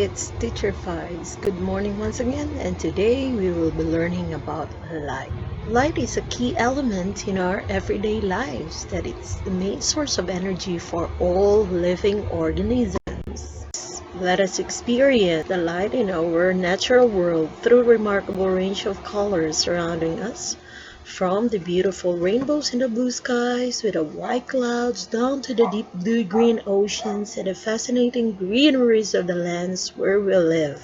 it's Teacher Fives. Good morning once again, and today we will be learning about light. Light is a key element in our everyday lives, that it's the main source of energy for all living organisms. Let us experience the light in our natural world through a remarkable range of colors surrounding us. From the beautiful rainbows in the blue skies with the white clouds down to the deep blue-green oceans and the fascinating greeneries of the lands where we live.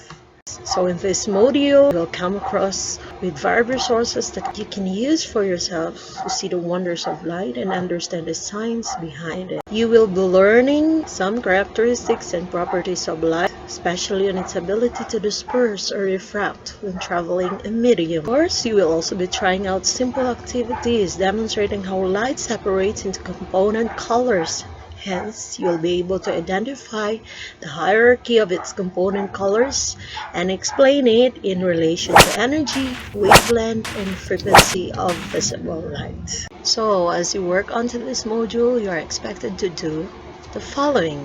So in this module, you'll come across with various sources that you can use for yourself to see the wonders of light and understand the science behind it. You will be learning some characteristics and properties of light, especially on its ability to disperse or refract when traveling a medium. Of course, you will also be trying out simple activities demonstrating how light separates into component colors. Hence, you'll be able to identify the hierarchy of its component colors and explain it in relation to energy, wavelength, and frequency of visible light. So, as you work onto this module, you are expected to do the following.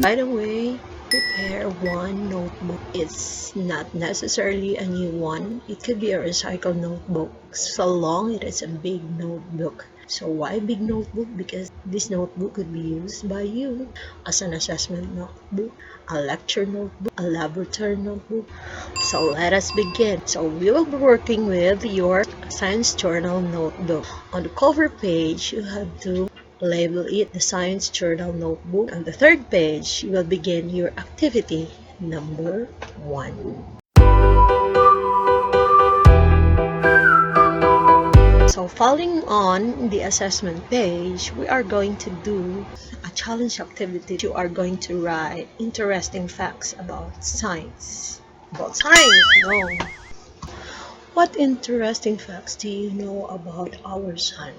By the way, prepare one notebook. It's not necessarily a new one. It could be a recycled notebook, so long it is a big notebook. So why big notebook? Because this notebook could be used by you as an assessment notebook, a lecture notebook, a laboratory notebook. So let us begin. So we will be working with your science journal notebook. On the cover page, you have to label it the Science Journal Notebook. On the third page, you will begin your activity number 1. So following on the assessment page, we are going to do a challenge activity. You are going to write interesting facts about science. About science, no. What interesting facts do you know about our sun?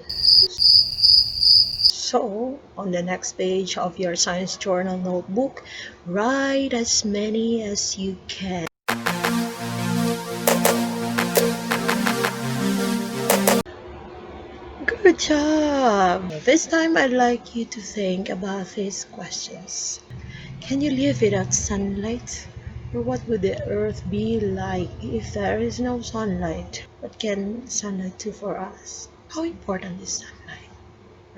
So, on the next page of your science journal notebook, write as many as you can. Good job! This time I'd like you to think about these questions. Can you live without sunlight? Or what would the earth be like if there is no sunlight? What can sunlight do for us? How important is sunlight?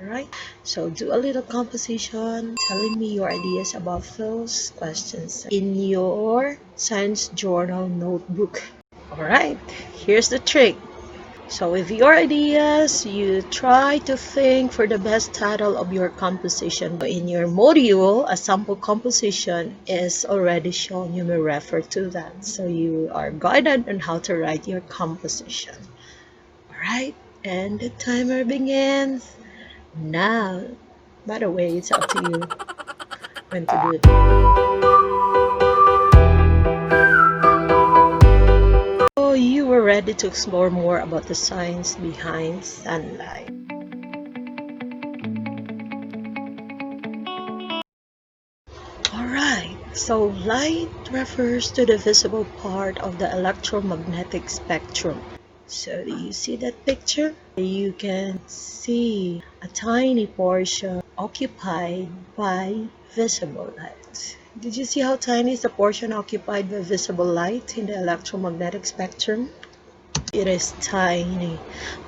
Alright, so do a little composition telling me your ideas about those questions in your science journal notebook. Alright, here's the trick. So with your ideas, you try to think for the best title of your composition. In your module, a sample composition is already shown. You may refer to that. So you are guided on how to write your composition. Alright, and the timer begins now. By the way, it's up to you when to do it. So you were ready to explore more about the science behind sunlight. Alright, so light refers to the visible part of the electromagnetic spectrum. So do you see that picture? You can see a tiny portion occupied by visible light. Did you see how tiny is the portion occupied by visible light in the electromagnetic spectrum? It is tiny,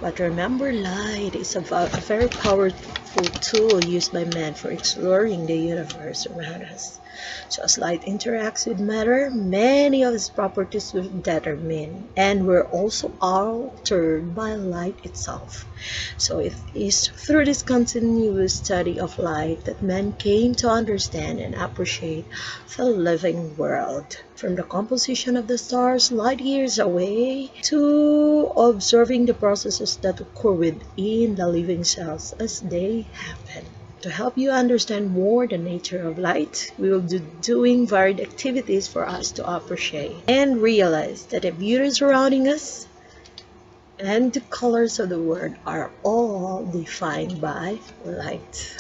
but remember, light is a very powerful tool used by man for exploring the universe around us. So as light interacts with matter, many of its properties will determine and were also altered by light itself. So it is through this continuous study of light that man came to understand and appreciate the living world. From the composition of the stars light years away to observing the processes that occur within the living cells as they happen. To help you understand more the nature of light, we will be doing varied activities for us to appreciate and realize that the beauty surrounding us and the colors of the world are all defined by light.